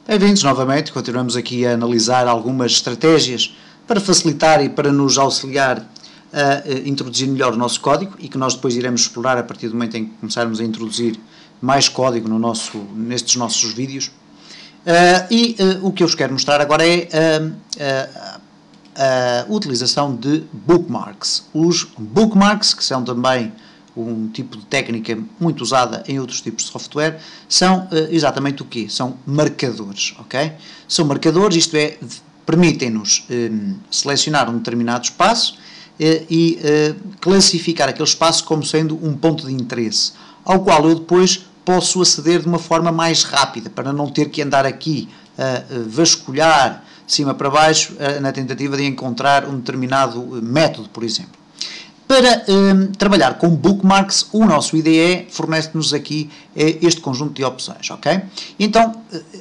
Bem-vindos novamente, continuamos aqui a analisar algumas estratégias para facilitar e para nos auxiliar a introduzir melhor o nosso código e que nós depois iremos explorar a partir do momento em que começarmos a introduzir mais código nestes nossos vídeos. O que eu vos quero mostrar agora é a utilização de bookmarks. Os bookmarks, que são também um tipo de técnica muito usada em outros tipos de software, são exatamente o quê? São marcadores, ok? São marcadores, isto é, permitem-nos selecionar um determinado espaço e classificar aquele espaço como sendo um ponto de interesse, ao qual eu depois posso aceder de uma forma mais rápida, para não ter que andar aqui a vasculhar de cima para baixo na tentativa de encontrar um determinado método, por exemplo. Para trabalhar com bookmarks, o nosso IDE fornece-nos aqui este conjunto de opções, ok? Então,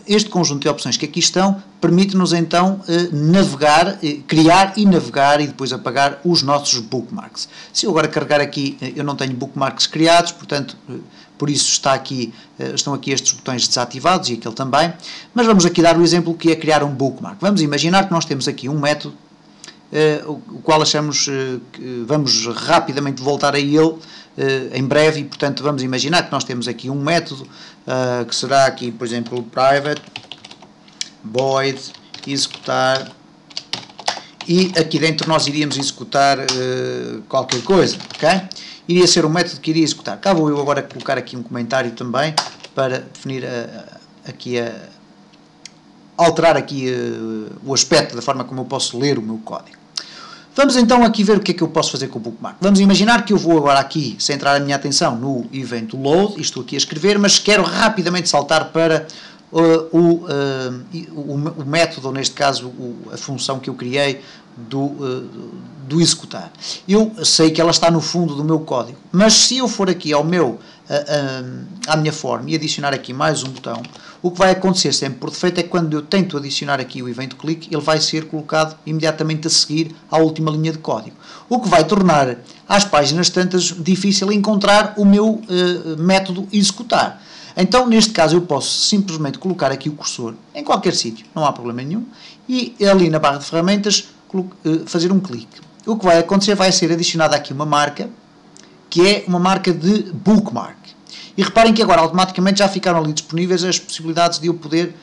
este conjunto de opções que aqui estão, permite-nos então navegar, criar e navegar e depois apagar os nossos bookmarks. Se eu agora carregar aqui, eu não tenho bookmarks criados, portanto, por isso estão aqui estes botões desativados e aquele também, mas vamos aqui dar o exemplo que é criar um bookmark. Vamos imaginar que nós temos aqui um método o qual achamos que vamos rapidamente voltar a ele em breve, e portanto vamos imaginar que nós temos aqui um método que será aqui, por exemplo, private void executar, e aqui dentro nós iríamos executar qualquer coisa, ok? Iria ser um método que iria executar. Cá vou eu agora colocar aqui um comentário também para definir alterar aqui o aspecto da forma como eu posso ler o meu código. Vamos então aqui ver o que é que eu posso fazer com o bookmark. Vamos imaginar que eu vou agora aqui centrar a minha atenção no evento load, e estou aqui a escrever, mas quero rapidamente saltar para o método, ou neste caso a função que eu criei do executar. Eu sei que ela está no fundo do meu código, mas se eu for aqui à minha forma e adicionar aqui mais um botão, o que vai acontecer sempre por defeito é que quando eu tento adicionar aqui o evento click, ele vai ser colocado imediatamente a seguir à última linha de código, o que vai tornar às páginas tantas difícil encontrar o meu método executar. Então, neste caso, eu posso simplesmente colocar aqui o cursor em qualquer sítio, não há problema nenhum, e ali na barra de ferramentas fazer um clique. O que vai acontecer vai ser adicionada aqui uma marca, que é uma marca de bookmark. E reparem que agora automaticamente já ficaram ali disponíveis as possibilidades de eu poder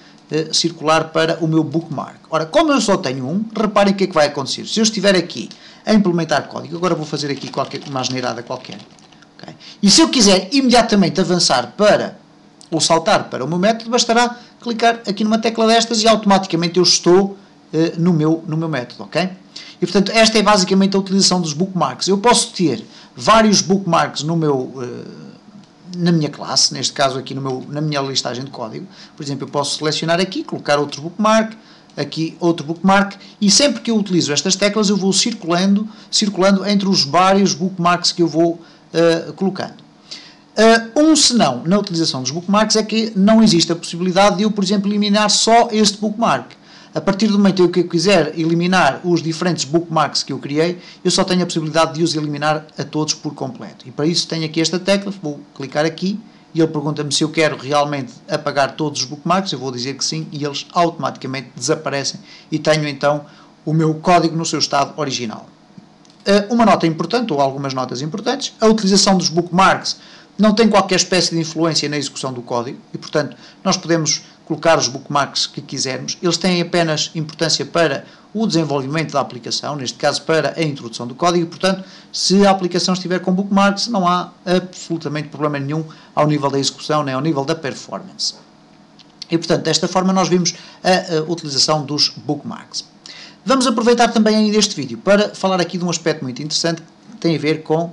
circular para o meu bookmark. Ora, como eu só tenho um, reparem o que é que vai acontecer. Se eu estiver aqui a implementar código, agora vou fazer aqui uma asneirada qualquer. Okay? E se eu quiser imediatamente avançar ou saltar para o meu método, bastará clicar aqui numa tecla destas e automaticamente eu estou no meu método, ok? E portanto esta é basicamente a utilização dos bookmarks. Eu posso ter vários bookmarks na minha classe, neste caso aqui na minha listagem de código. Por exemplo, eu posso selecionar aqui, colocar outro bookmark, aqui outro bookmark, e sempre que eu utilizo estas teclas eu vou circulando entre os vários bookmarks que eu vou colocando. Um senão na utilização dos bookmarks é que não existe a possibilidade de eu, por exemplo, eliminar só este bookmark. A partir do momento em que eu quiser eliminar os diferentes bookmarks que eu criei, eu só tenho a possibilidade de os eliminar a todos por completo. E para isso tenho aqui esta tecla, vou clicar aqui e ele pergunta-me se eu quero realmente apagar todos os bookmarks, eu vou dizer que sim, e eles automaticamente desaparecem e tenho então o meu código no seu estado original. Uma nota importante, ou algumas notas importantes: a utilização dos bookmarks não tem qualquer espécie de influência na execução do código e, portanto, nós podemos colocar os bookmarks que quisermos. Eles têm apenas importância para o desenvolvimento da aplicação, neste caso para a introdução do código, e, portanto, se a aplicação estiver com bookmarks, não há absolutamente problema nenhum ao nível da execução, nem ao nível da performance. E, portanto, desta forma nós vimos a utilização dos bookmarks. Vamos aproveitar também ainda este vídeo para falar aqui de um aspecto muito interessante que tem a ver com,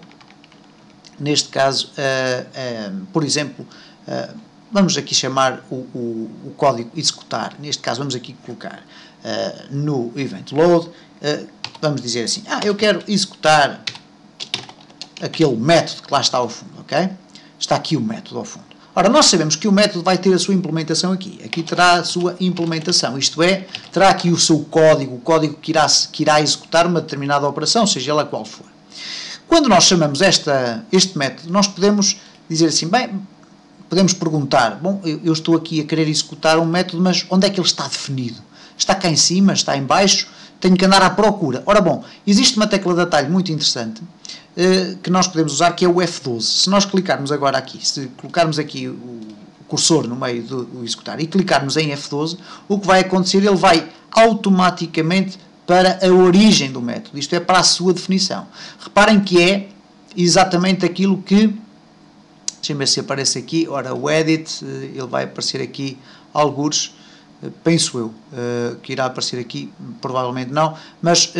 neste caso, por exemplo, vamos aqui chamar o código executar. Neste caso vamos aqui colocar no event load, vamos dizer assim, eu quero executar aquele método que lá está ao fundo, ok? Está aqui o método ao fundo. Ora, nós sabemos que o método vai ter a sua implementação aqui. Aqui terá a sua implementação, isto é, terá aqui o seu código, o código que irá executar uma determinada operação, seja ela qual for. Quando nós chamamos este método, nós podemos dizer assim, bem, podemos perguntar, bom, eu estou aqui a querer executar um método, mas onde é que ele está definido? Está cá em cima? Está em baixo? Tenho que andar à procura. Ora bom, existe uma tecla de atalho muito interessante que nós podemos usar, que é o F12. Se nós clicarmos agora aqui, se colocarmos aqui o cursor no meio do executar e clicarmos em F12, o que vai acontecer, ele vai automaticamente para a origem do método, isto é, para a sua definição. Reparem que é exatamente aquilo que, deixem-me ver se aparece aqui, ora, o edit, ele vai aparecer aqui algures, penso eu, que irá aparecer aqui, provavelmente não, mas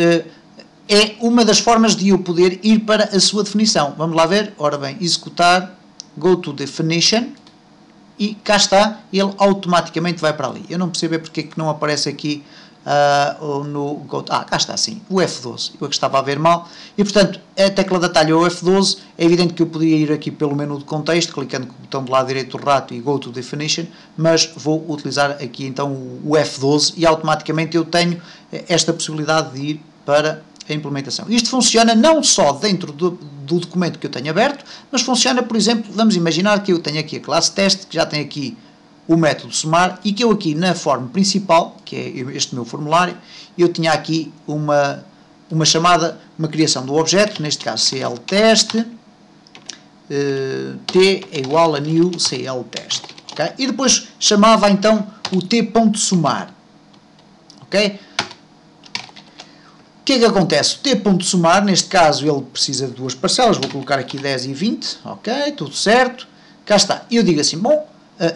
é uma das formas de eu poder ir para a sua definição. Vamos lá ver, ora bem, executar, go to definition, e cá está, ele automaticamente vai para ali. Eu não percebo porque é que não aparece aqui no go to, cá está, sim, o F12, eu que estava a ver mal, e portanto a tecla de atalho é o F12. É evidente que eu poderia ir aqui pelo menu de contexto, clicando com o botão do lado direito do rato e go to definition, mas vou utilizar aqui então o F12 e automaticamente eu tenho esta possibilidade de ir para a implementação. Isto funciona não só dentro do documento que eu tenho aberto, mas funciona, por exemplo, vamos imaginar que eu tenho aqui a classe teste, que já tem aqui o método somar, e que eu aqui na forma principal, que é este meu formulário, eu tinha aqui uma chamada, uma criação do objeto, neste caso cltest, t é igual a new cltest, okay? E depois chamava então o t.somar, ok? O que é que acontece? O t.somar, neste caso, ele precisa de duas parcelas, vou colocar aqui 10 e 20, ok, tudo certo, cá está. Eu digo assim, bom,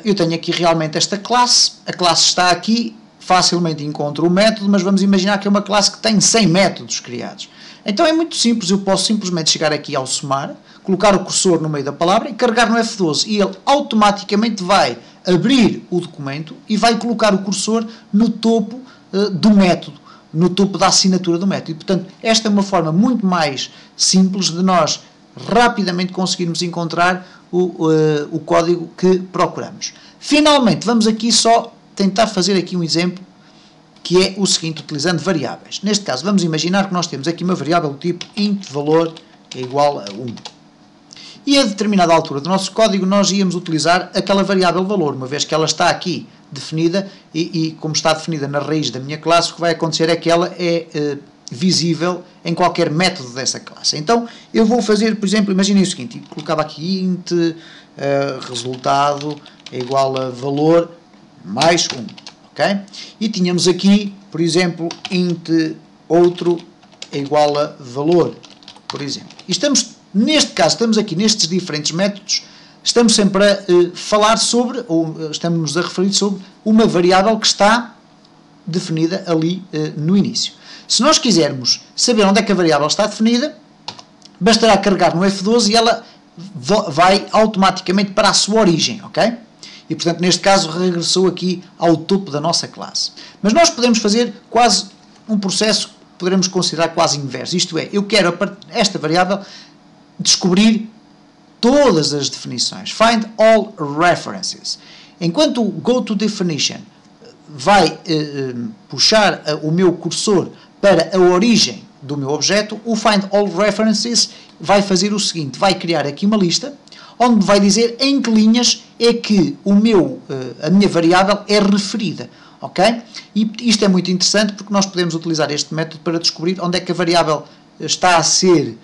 eu tenho aqui realmente esta classe, a classe está aqui, facilmente encontro o método, mas vamos imaginar que é uma classe que tem 100 métodos criados. Então é muito simples, eu posso simplesmente chegar aqui ao somar, colocar o cursor no meio da palavra e carregar no F12, e ele automaticamente vai abrir o documento e vai colocar o cursor no topo do método, no topo da assinatura do método. E, portanto, esta é uma forma muito mais simples de nós rapidamente conseguirmos encontrar o código que procuramos. Finalmente, vamos aqui só tentar fazer aqui um exemplo, que é o seguinte, utilizando variáveis. Neste caso, vamos imaginar que nós temos aqui uma variável do tipo int valor é igual a 1. E a determinada altura do nosso código nós íamos utilizar aquela variável valor, uma vez que ela está aqui definida e como está definida na raiz da minha classe, o que vai acontecer é que ela é visível em qualquer método dessa classe. Então, eu vou fazer, por exemplo, imaginem o seguinte, colocava aqui int resultado é igual a valor mais 1, ok? E tínhamos aqui, por exemplo, int outro é igual a valor, por exemplo. E estamos, neste caso, estamos aqui nestes diferentes métodos, estamos sempre a falar sobre, ou estamos a referir sobre uma variável que está definida ali no início. Se nós quisermos saber onde é que a variável está definida, bastará carregar no F12 e ela vai automaticamente para a sua origem, ok? E, portanto, neste caso, regressou aqui ao topo da nossa classe. Mas nós podemos fazer quase um processo que poderemos considerar quase inverso. Isto é, eu quero, esta variável, descobrir todas as definições. Find all references. Enquanto o goToDefinition vai puxar o meu cursor para a origem do meu objeto, o Find All References vai fazer o seguinte, vai criar aqui uma lista, onde vai dizer em que linhas é que a minha variável é referida, ok? E isto é muito interessante porque nós podemos utilizar este método para descobrir onde é que a variável está a ser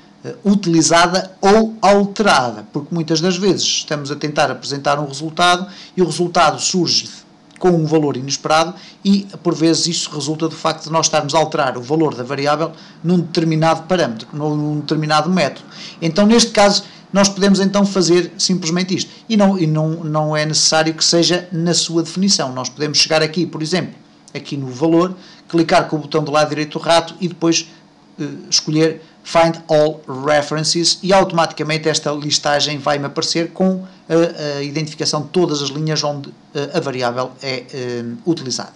utilizada ou alterada, porque muitas das vezes estamos a tentar apresentar um resultado e o resultado surge com um valor inesperado e, por vezes, isso resulta do facto de nós estarmos a alterar o valor da variável num determinado parâmetro, num determinado método. Então, neste caso, nós podemos então fazer simplesmente isto. E não é necessário que seja na sua definição. Nós podemos chegar aqui, por exemplo, aqui no valor, clicar com o botão do lado direito do rato e depois escolher Find All References e automaticamente esta listagem vai-me aparecer com a identificação de todas as linhas onde a variável é utilizada.